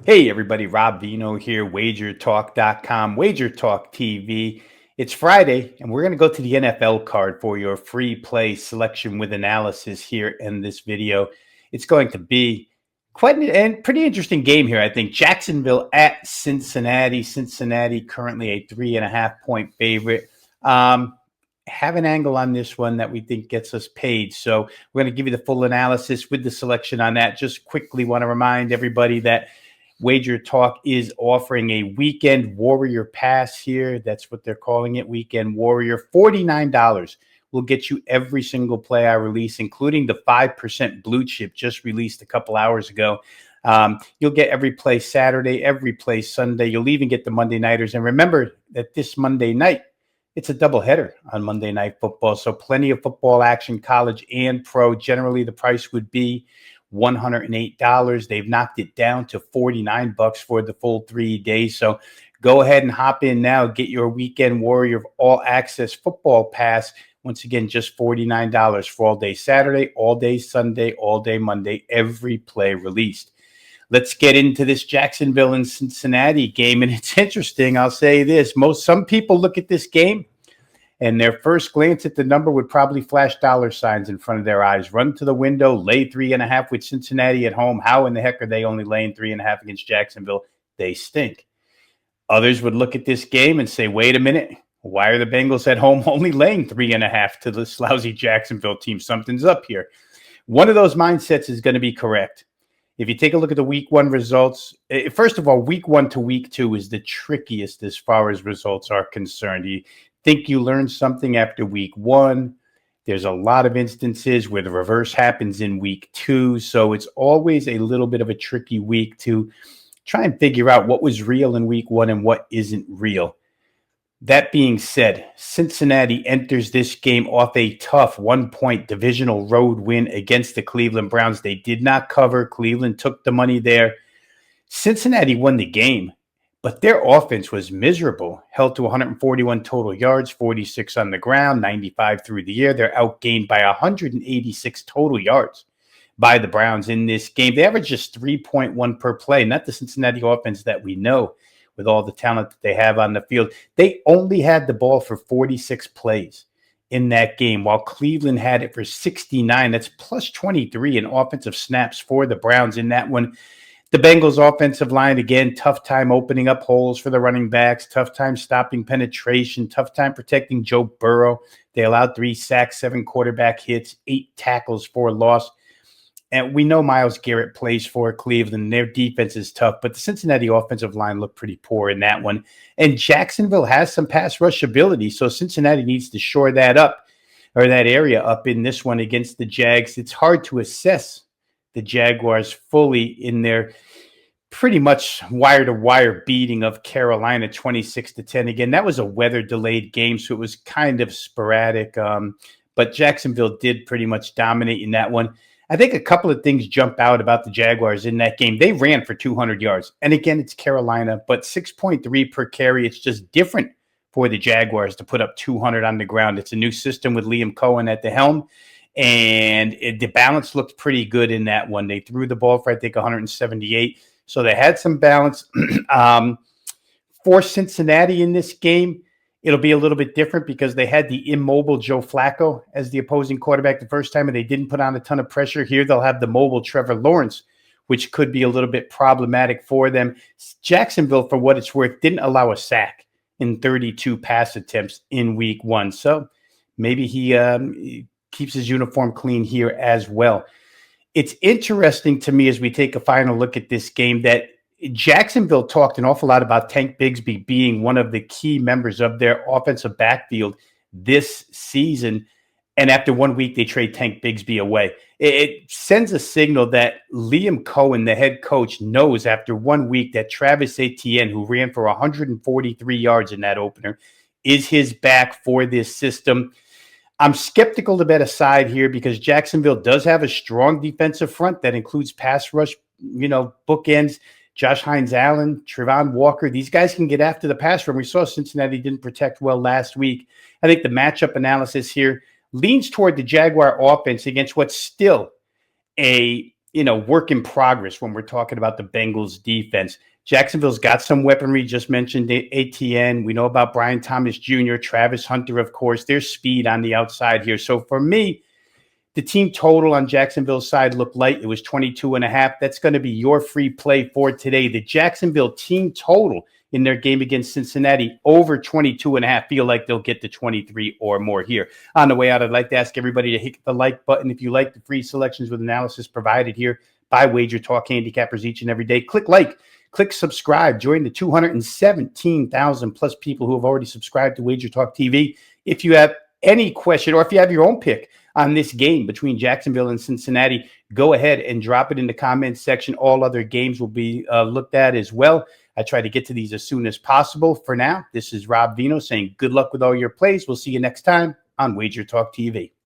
Hey everybody, Rob Vino here, wagertalk.com, Wager Talk TV. It's Friday, and we're going to go to the NFL card for your free play selection with analysis here in this video. It's going to be quite a pretty interesting game here, I think. Jacksonville at Cincinnati. Cincinnati currently a 3.5-point favorite. Have an angle on this one that we think gets us paid. So we're going to give you the full analysis with the selection on that. Just quickly want to remind everybody that Wager Talk is offering a Weekend Warrior Pass here. That's what they're calling it, Weekend Warrior. $49 will get you every single play I release, including the 5% blue chip just released a couple hours ago. You'll get every play Saturday, every play Sunday. You'll even get the Monday Nighters. And remember that this Monday night, it's a doubleheader on Monday Night Football. So plenty of football action, college and pro. Generally, the price would be $108. They've knocked it down to $49 for the full 3 days. So go ahead and hop in now. Get your Weekend Warrior All Access Football Pass. Once again, just $49 for all day Saturday, all day Sunday, all day Monday, every play released. Let's get into this Jacksonville and Cincinnati game. And it's interesting. I'll say this. Some people look at this game, and their first glance at the number would probably flash dollar signs in front of their eyes. Run to the window, lay 3.5 with Cincinnati at home. How in the heck are they only laying 3.5 against Jacksonville? They stink. Others would look at this game and say, wait a minute. Why are the Bengals at home only laying 3.5 to this lousy Jacksonville team? Something's up here. One of those mindsets is going to be correct. If you take a look at the week one results, first of all, week 1 to week 2 is the trickiest as far as results are concerned. You think you learned something after week 1. There's a lot of instances where the reverse happens in week 2. So it's always a little bit of a tricky week to try and figure out what was real in week 1 and what isn't real. That being said, Cincinnati enters this game off a tough 1-point divisional road win against the Cleveland Browns. They did not cover. Cleveland took the money there. Cincinnati won the game, but their offense was miserable. Held to 141 total yards, 46 on the ground, 95 through the air. They're outgained by 186 total yards by the Browns in this game. They averaged just 3.1 per play, not the Cincinnati offense that we know with all the talent that they have on the field. They only had the ball for 46 plays in that game, while Cleveland had it for 69. That's plus 23 in offensive snaps for the Browns in that one. The Bengals offensive line, again, tough time opening up holes for the running backs, tough time stopping penetration, tough time protecting Joe Burrow. They allowed 3 sacks, 7 quarterback hits, 8 tackles for loss. And we know Myles Garrett plays for Cleveland. Their defense is tough, but the Cincinnati offensive line looked pretty poor in that one. And Jacksonville has some pass rush ability, so Cincinnati needs to shore that up, or that area up in this one against the Jags. It's hard to assess the Jaguars fully in their pretty much wire-to-wire beating of Carolina 26-10. Again, that was a weather-delayed game, so it was kind of sporadic. But Jacksonville did pretty much dominate in that one. I think a couple of things jump out about the Jaguars in that game. They ran for 200 yards. And again, it's Carolina, but 6.3 per carry. It's just different for the Jaguars to put up 200 on the ground. It's a new system with Liam Cohen at the helm. And the balance looked pretty good in that one. They threw the ball for, I think, 178. So they had some balance. For Cincinnati in this game, it'll be a little bit different because they had the immobile Joe Flacco as the opposing quarterback the first time, and they didn't put on a ton of pressure. Here they'll have the mobile Trevor Lawrence, which could be a little bit problematic for them. Jacksonville, for what it's worth, didn't allow a sack in 32 pass attempts in week 1. So maybe he keeps his uniform clean here as well. It's interesting to me as we take a final look at this game that Jacksonville talked an awful lot about Tank Bigsby being one of the key members of their offensive backfield this season. And after 1 week, they trade Tank Bigsby away. It sends a signal that Liam Cohen, the head coach, knows after 1 week that Travis Etienne, who ran for 143 yards in that opener, is his back for this system. I'm skeptical to bet aside here because Jacksonville does have a strong defensive front that includes pass rush, bookends. Josh Hines-Allen, Trevon Walker, these guys can get after the pass run. We saw Cincinnati didn't protect well last week. I think the matchup analysis here leans toward the Jaguar offense against what's still a work in progress when we're talking about the Bengals defense. Jacksonville's got some weaponry. Just mentioned ATN. We know about Brian Thomas Jr., Travis Hunter, of course. There's speed on the outside here. So for me, the team total on Jacksonville's side looked light. It was 22.5. That's going to be your free play for today. The Jacksonville team total in their game against Cincinnati over 22.5. Feel like they'll get to 23 or more here. On the way out, I'd like to ask everybody to hit the like button if you like the free selections with analysis provided here by Wager Talk handicappers each and every day. Click like, click subscribe, join the 217,000 plus people who have already subscribed to Wager Talk TV. If you have any question or if you have your own pick on this game between Jacksonville and Cincinnati, go ahead and drop it in the comments section. All other games will be looked at as well. I try to get to these as soon as possible. For now, this is Rob Vino saying good luck with all your plays. We'll see you next time on Wager Talk TV.